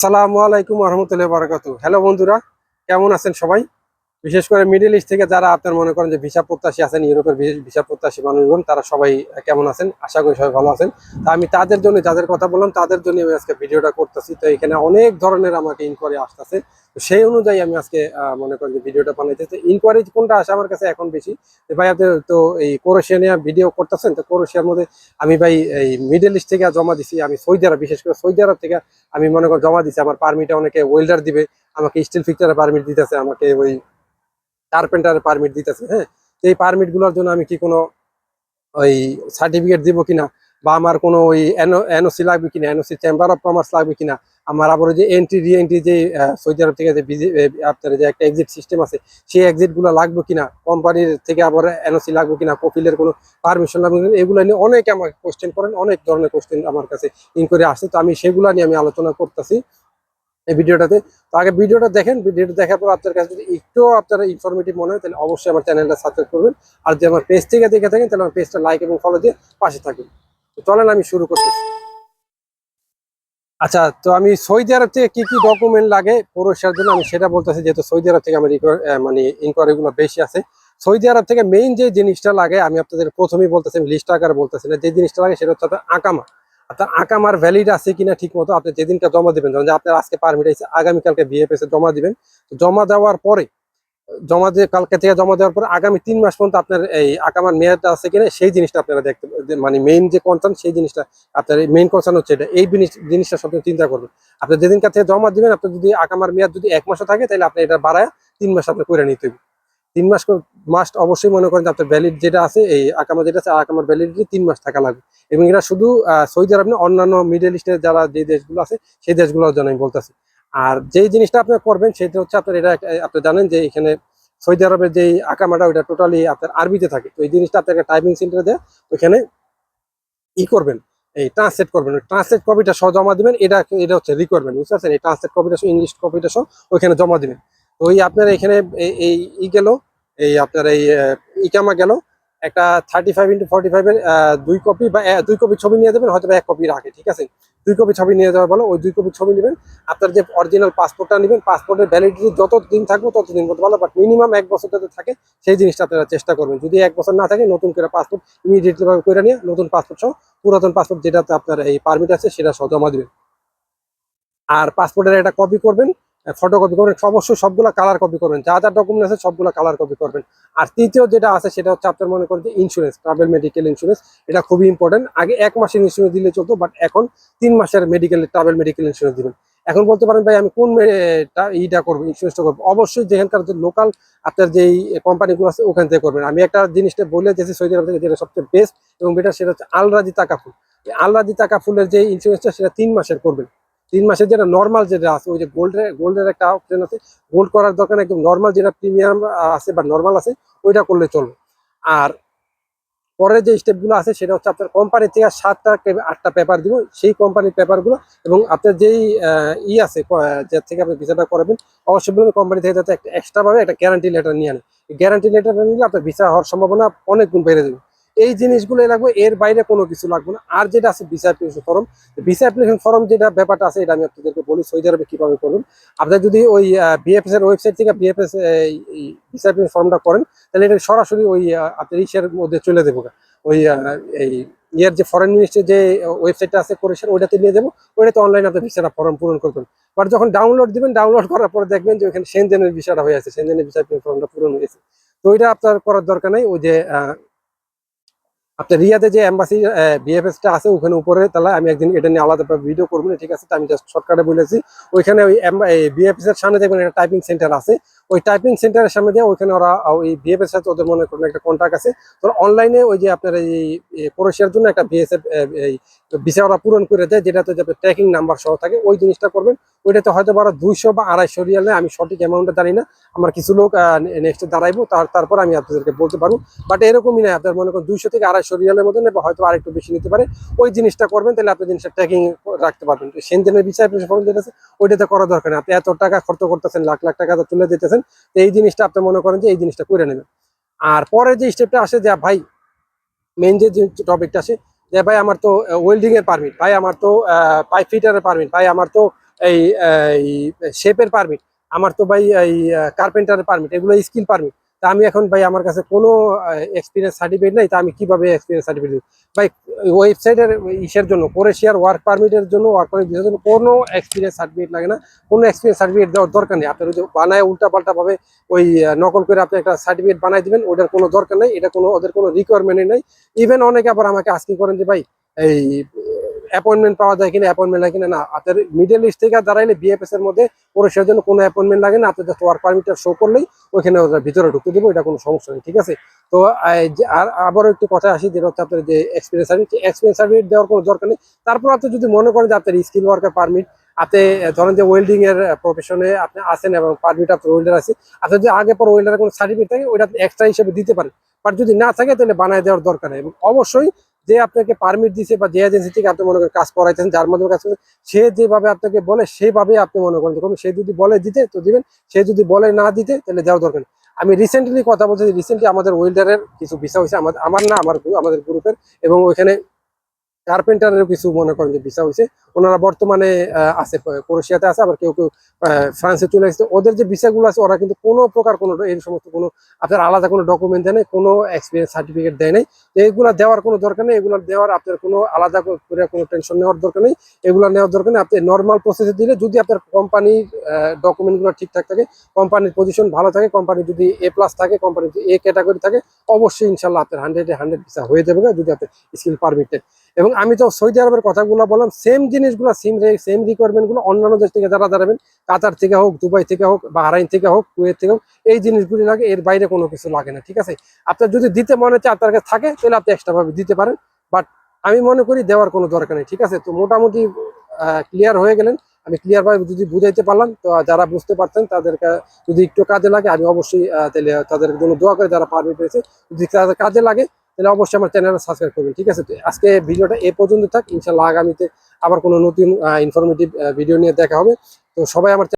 আসসালামু আলাইকুম রহমতুল্লাহি বারাকাতুহু। হ্যালো বন্ধুরা, কেমন আছেন সবাই? বিশেষ করে মিডল ইস্ট থেকে যারা আপনার মনে করেন যে ভিসা প্রত্যাশী আছেন, ইউরোপের ভিসা প্রত্যাশী মানুষজন, তারা সবাই কেমন আছেন? আশা করি সবাই ভালো আছেন। তা আমি তাদের জন্য, যাদের কথা বললাম তাদের জন্য আমি আজকে ভিডিওটা করতেছি। তো এখানে অনেক ধরনের আমাকে ইনকোয়ারি আসতেছে। তো সেই অনুযায়ী আমি আজকে মনে করেন যে ভিডিওটা বানাইতেছি। ইনকোয়ারি কোনটা আসে আমার কাছে এখন বেশি, যে ভাই আপনি তো এই ক্রোয়েশিয়া নিয়ে ভিডিও করতেছেন, তো ক্রোয়েশিয়ার মধ্যে আমি ভাই এই মিডল ইস্ট থেকে জমা দিছি, আমি সৌদি আরব, বিশেষ করে সৌদি আরব থেকে আমি মনে করেন জমা দিছি। আমার পারমিটে অনেকে ওয়েল্ডার দিবে, আমাকে স্টিল ফিক্সারের পারমিট দিতেছে, আমাকে ওই কার্পেন্টারের পারমিট দিতেছে। হ্যাঁ, তো এই পারমিট গুলোর জন্য আমি কি কোনো ওই সার্টিফিকেট দিব কিনা, বা আমার কোনো ওই এনওসি লাগবে কিনা, এনওসি চেম্বার অফ কমার্স লাগবে কিনা, আমার আবার যে এন্ট্রি রি এন্ট্রি যে সৌদি আরব থেকে যে আপনার যে একটা এক্সিট সিস্টেম আছে, সেই এক্সিট গুলো লাগবে কিনা, কোম্পানির থেকে আবার এনওসি লাগবে কিনা, কপিলের কোনো পারমিশন লাগবে কিনা, এগুলো নিয়ে অনেকে আমাকে কোশ্চেন করেন, অনেক ধরনের কোশ্চেন আমার কাছে ইনকোয়ারি আসছে। তো আমি সেগুলো নিয়ে আমি আলোচনা করতেছি এই ভিডিওটাতে। তো আগে ভিডিওটা দেখেন, ভিডিওটা দেখার পর আপনার কাছে যদি একটু আপনারা ইনফরমেটিভ মনে হয়, তাহলে অবশ্যই আমার চ্যানেলটা সাবস্ক্রাইব করবেন। আর যদি আমার পেজ থেকে দেখে থাকেন, তাহলে আমার পেজটা লাইক এবং ফলো দিয়ে পাশে থাকবেন। তো চলেন আমি শুরু করতেছি। আচ্ছা, তো আমি সৌদি আরব থেকে কি কি ডকুমেন্ট লাগে প্রবেশের জন্য আমি সেটা বলতেছি, যেহেতু সৌদি আরব থেকে আমার মানে ইনকোয়ারি গুলো বেশি আছে। সৌদি আরব থেকে মেইন যে জিনিসটা লাগে, আমি আপনাদের প্রথমেই বলতেছি, আমি লিস্ট আকারে বলতেছি না, যে জিনিসটা লাগে সেটা হচ্ছে আপনার আকামা। আপনার আকামার ভ্যালিড আছে কিনা ঠিক মতো আপনি যেদিনটা জমা দিবেন, ধরেন যে আপনার আজকে পারমিট আছে, আগামীকালকে বিএফএস এ জমা দিবেন। জমা দেওয়ার পরে, জমা দিয়ে কালকে থেকে জমা দেওয়ার পরে আগামী 3 মাস পর্যন্ত আপনার এই আকামার মেয়াদটা আছে কিনা সেই জিনিসটা আপনারা দেখতে, মানে মেইন যে কনসার্ন সেই জিনিসটা, আপনার মেইন কনসার্ন হচ্ছে এটা, এই জিনিসটা সব চিন্তা করবেন। আপনি যেদিনকার থেকে জমা দিবেন, আপনার যদি আকামার মেয়াদ যদি 1 মাসও থাকে, তাহলে আপনি এটা বাড়ায় 3 মাস আপনি করে নিতে হবে। 3 মাস মাস্ট অবশ্যই মনে করেন যে আপনার ভ্যালিড যেটা আছে, এই আকামা যেটা আছে, আকামার ভ্যালিডিটি 3 মাস থাকা লাগবে। এবং এটা শুধু সৌদি আরব না, অন্যান্য মিডল ইস্টের যারা যে দেশগুলো আছে সেই দেশগুলোর জন্য আমি বলতেছি। আর যেই জিনিসটা আপনি করবেন সেটা হচ্ছে আপনার এটা, আপনি জানেন যে এখানে সৌদি আরবের যে আকামাটা, ওইটা টোটালি আপনার আরবিতে থাকে। তো এই জিনিসটা আপনাকে টাইপিং সেন্টারে দেয়, ওইখানে করবেন, এই ট্রান্সলেট করবেন, ওই ট্রান্সলেট কপিটা সহ জমা দিবেন। এটা এটা হচ্ছে রিকোয়ারমেন্ট, বুঝতে পারছেন? এই ট্রান্সলেট কপিটা সহ, ইংলিশ কপিটা সহ ওইখানে জমা দিবেন। তো ওই আপনার এখানে এই গেল, এই আপনার এই ইকামা গেল, একটা 35x45-এর 2 কপি বা 2 কপি ছবি নিয়ে দেবেন, হয়তো 1 কপি রাখে, ঠিক আছে? 2 কপি ছবি নিয়ে যাওয়া ভালো। ওই 2 কপি ছবি নেবেন। আপনার যে অরিজিনাল পাসপোর্টটা নেবেন, পাসপোর্টের ভ্যালিডিটি যতদিন থাকবে ততদিন করতে ভালো, বাট মিনিমাম 1 বছর যাতে থাকে সেই জিনিসটা আপনারা চেষ্টা করবেন। যদি 1 বছর না থাকে, নতুন করে পাসপোর্ট ইমিডিয়েটলি ভাবে করে নিয়ে নতুন পাসপোর্ট সহ, পুরাতন পাসপোর্ট যেটাতে আপনার এই পারমিট আছে সেটা সহ জমা দিবেন। আর পাসপোর্টের একটা কপি করবেন, ফটোকপি করবেন, অবশ্যই সবগুলা কালার কপি করবেন, যা যা ডকুমেন্ট আছে সবগুলা কালার কপি করবেন। আর তৃতীয় যেটা আছে সেটা হচ্ছে আপনার মনে করেন যে ইন্স্যুরেন্স, ট্রাভেল মেডিকেল ইন্স্যুরেন্স। এটা খুবই ইম্পর্টেন্ট। আগে 1 মাসের ইন্স্যুরেন্স দিলে চলতো, বাট এখন 3 মাসের ট্রাভেল মেডিকেল ইন্স্যুরেন্স দিবেন। এখন বলতে পারেন ভাই আমি কোন ইটা করবো, ইন্স্যুরেন্সটা করবো? অবশ্যই যেখানকার যে লোকাল আপনার যেই কোম্পানিগুলো আছে ওখান থেকে করবেন। আমি একটা জিনিসটা বলে দিয়েছি সৌদি আরব থেকে, যেটা সবচেয়ে বেস্ট এবং বেটার, সেটা হচ্ছে আল রাজি তাকাফুল। আল রাজি তাকাফুলের যে ইন্স্যুরেন্সটা, সেটা 3 মাসের করবেন। 3 মাসের যেটা নর্মাল যেটা আছে, ওই যে গোল্ডের একটা অপশন আছে, গোল্ড করার দরকার নেই, একদম নর্মাল যেটা প্রিমিয়াম আছে বা নর্মাল আছে, ওইটা করলে চলবে। আর পরের যে স্টেপগুলো আছে সেটা হচ্ছে আপনার কোম্পানি থেকে 7টা 8টা পেপার দিব, সেই কোম্পানির পেপারগুলো। এবং আপনার যেই আছে, যে থেকে আপনি ভিসাটা করাবেন, অবশ্যই বলবেন কোম্পানি থেকে যাতে একটা এক্সট্রা ভাবে একটা গ্যারান্টি লেটার নিয়ে আনে। গ্যারান্টি লেটারটা নিলে আপনার ভিসা হওয়ার সম্ভাবনা অনেক গুণ বেড়ে যাবে। এই জিনিসগুলো লাগবে, এর বাইরে কোনো কিছু লাগবে না। আর যেটা আছে visa application form, visa application form যেটা ব্যাপারটা আছে, এটা আমি আপনাদেরকে বলি সৌদি আরবে কিভাবে করবেন। আপনার যদি ওই বিএফএস এর ওয়েবসাইট থেকে বিএফএস ভিসা অ্যাপ্লিকেশন ফর্মটা করেন, তাহলে এটা সরাসরি ওই আপনার ইসের মধ্যে চলে দেবো, ওই এই ইয়ের যে ফরেন মিনিস্ট্রির যে ওয়েবসাইটটা আছে কোরেশিয়ার, ওইটাতে নিয়ে যাবো। ওইটাতে অনলাইনে আপনি ভিসাটা ফর্ম পূরণ করবেন। বাট যখন ডাউনলোড দিবেন, ডাউনলোড করার পরে দেখবেন যে ওখানে সেনজেনের ভিসাটা হয়ে আছে, সেনজেনের ভিসা ফর্মটা পূরণ হয়েছে। তো ওইটা আপনার করার দরকার নাই। ওই যে আপনার রিয়াদে যে এম্বাসি বিএফএস টা আছে ওখানে উপরে, তাহলে আমি একদিন এটা নিয়ে আলাদা ভিডিও করবো না, ঠিক আছে? তো আমি জাস্ট শর্টকাটে বলেছি। ওইখানে ওই বিএফএস এর সামনে দেখবেন একটা টাইপিং সেন্টার আছে, ওই টাইপিং সেন্টারের সামনে দিয়ে ওইখানে ওরা ওই বিএফএস সাথে ওদের মনে করেন একটা কন্ট্যাক্ট আছে। তো অনলাইনে ওই যে আপনার এই ক্রোয়েশিয়ার জন্য একটা বিএসএফ এই ভিসা ওরা পূরণ করে দেয়, যেটাতে যাবে ট্র্যাকিং নাম্বার সহ থাকে, ওই জিনিসটা করবেন। ওইটাতে হয়তো বারো 200 বা 250 রিয়ালে, আমি সঠিক অ্যামাউন্টটা জানি না। আমার কিছু লোক নেক্সট দাঁড়াইবো, তারপর আমি আপনাদেরকে বলতে পারবো। বাট এরকমই না, আপনার মনে করেন 200 থেকে 250 রিয়ালের মধ্যে নেবে, হয়তো আরেকটু বেশি নিতে পারে। ওই জিনিসটা করবেন, তাহলে আপনি জিনিসটা ট্র্যাকিং রাখতে পারবেন। তো সেনজেনের বিষয় আপনি ফর্ম দিতেছেন, ওইটাতে করা দরকার নেই। আপনি এত টাকা খরচ করতেছেন, লাখ লাখ টাকা তুলে দিতেছেন, তো এই জিনিসটা আপনি মনে করেন যে এই জিনিসটা করে নেবেন। আর পরে যে স্টেপটা আসে, যে ভাই মেইন যে টপিকটা আসে, যে ভাই আমার তো ওয়েল্ডিং এর পারমিট, ভাই আমার তো পাইপ ফিটারের পারমিট, ভাই আমার তো এই শেপের পারমিট, আমার তো ভাই এই কার্পেন্টারের পারমিট, এগুলো স্কিল পারমিট। তা আমি এখন ভাই আমার কাছে কোনো এক্সপিরিয়েন্স সার্টিফিকেট নেই, তা আমি কিভাবে এক্সপিরিয়েন্স সার্টিফিকেট দিব ভাই? ওয়েবসাইটের ইসের জন্য, ক্রোয়েশিয়ার ওয়ার্ক পারমিটের জন্য, ওয়ার্ক পারমিট ভিসার জন্য কোনো এক্সপিরিয়েন্স সার্টিফিকেট লাগে না, কোনো এক্সপিরিয়েন্স সার্টিফিকেট দেওয়ার দরকার নেই। আপনার ওই যে বানায় উল্টাপাল্টা ভাবে ওই নকল করে আপনি একটা সার্টিফিকেট বানাই দিবেন, ওটার কোনো দরকার নেই, এটা কোনো ওদের কোনো রিকোয়ারমেন্টই নেই। ইভেন অনেকে আবার আমাকে আস্কিং করেন যে ভাই এই অ্যাপয়েন্টমেন্ট পাওয়া যায় কিনা, অ্যাপয়েন্টমেন্ট লাগে কিনা। না, আপনার মিডল ইস্ট থেকে দাঁড়াইলে বিএফএস এর মধ্যে প্রবেশের জন্য কোনো অ্যাপয়েন্টমেন্ট লাগে না, আপনি জাস্ট ওয়ার্ক পারমিটটা শো করলেই ওইখানে ওরা ভিতরে ঢুকতে দেবো, এটা কোনো সমস্যা নেই, ঠিক আছে? তো আর আবারও একটু কথা আসি, যেটা হচ্ছে আপনার যে এক্সপিরিয়েন্স সার্টিফিকেট, এক্সপিরিয়েন্স সার্টিফিকেট দেওয়ার কোনো দরকার নেই। তারপর আপনি যদি মনে করেন যে আপনার স্কিল ওয়ার্কার পারমিট, আপনি ধরেন যে ওয়েল্ডিং এর প্রফেশনে আপনি আছেন এবং পারমিট আপনার ওয়েল্ডার আছে, আপনার যদি আগে পর ওয়েল্ডারের কোনো সার্টিফিকেট থাকে ওইটা এক্সট্রা হিসেবে দিতে পারেন। বাট যদি না থাকে তাহলে বানায় দেওয়ার দরকার নেই। এবং অবশ্যই যে আপনাকে পারমিট দিছে বা যে এজেন্সি থেকে আপনি মনে করেন কাজ করাইতেছেন, যার মাধ্যমে কাজ করেন, সে যেভাবে আপনাকে বলে সেভাবে আপনি মনে করেন দেখুন, সে যদি বলে দিতে তো দিবেন, সে যদি বলে না দিতে তাহলে দেওয়ার দরকার নেই। আমি রিসেন্টলি কথা বলছি, রিসেন্টলি আমাদের ওয়েল্ডারের কিছু ভিসা হয়েছে, আমার না, আমাদের গ্রুপের, এবং ওইখানে কার্পেন্টারের কিছু মনে করেন যে ভিসা হয়েছে। ওনারা বর্তমানে আছে, ক্রোয়েশিয়াতে আছে, আবার কেউ কেউ ফ্রান্সে চলে এসেছে। ওদের যে ভিসাগুলো আছে ওরা কিন্তু কোনো প্রকার কোনো এই সমস্ত কোনো আপনার আলাদা কোনো ডকুমেন্ট দেয় নাই, কোনো এক্সপিরিয়েন্স সার্টিফিকেট দেয় নাই। তো এগুলো দেওয়ার কোনো দরকার নেই, এগুলো দেওয়ার আপনার কোনো আলাদা করে কোনো টেনশন নেওয়ার দরকার নেই, এগুলো নেওয়ার দরকার নেই। আপনি নর্মাল প্রসেসে দিলে, যদি আপনার কোম্পানির ডকুমেন্টগুলো ঠিকঠাক থাকে, কোম্পানির পজিশন ভালো থাকে, কোম্পানি যদি A+ থাকে, কোম্পানি যদি A ক্যাটাগরি থাকে, অবশ্যই ইনশাল্লাহ আপনার 100-100 ভিসা হয়ে যাবে যদি আপনার স্কিল পারমিটে। এবং আমি তো সৌদি আরবের কথাগুলো বললাম, সেম জিনিসগুলো, সেম রিকোয়ারমেন্ট গুলো অন্যান্য দেশ থেকে যারা দাঁড়াবেন, কাতার থেকে হোক, দুবাই থেকে হোক, বাহরাইন থেকে হোক, কুয়েত থেকে হোক, এই জিনিসগুলি লাগে, এর বাইরে কোনো কিছু লাগে না, ঠিক আছে? আপনার যদি দিতে মনে হচ্ছে, আপনার কাছে থাকে, তাহলে আপনি এক্সট্রা ভাবে দিতে পারেন। বাট আমি মনে করি দেওয়ার কোনো দরকার নেই, ঠিক আছে? তো মোটামুটি ক্লিয়ার হয়ে গেলেন। আমি ক্লিয়ার ভাবে যদি বুঝাইতে পারলাম, তো যারা বুঝতে পারছেন তাদেরকে যদি একটু কাজে লাগে, আমি অবশ্যই তাহলে তাদের জন্য দোয়া করে, যারা পারমিট পেয়েছে, যদি তাদের কাজে লাগে তাহলে অবশ্যই আমার চ্যানেলটা সাবস্ক্রাইব করবেন, ঠিক আছে? তো আজকে ভিডিওটা এ পর্যন্ত থাক, ইনশাল্লাহ আগামীতে আবার কোনো নতুন ইনফরমেটিভ ভিডিও নিয়ে দেখা হবে। তো সবাই আমার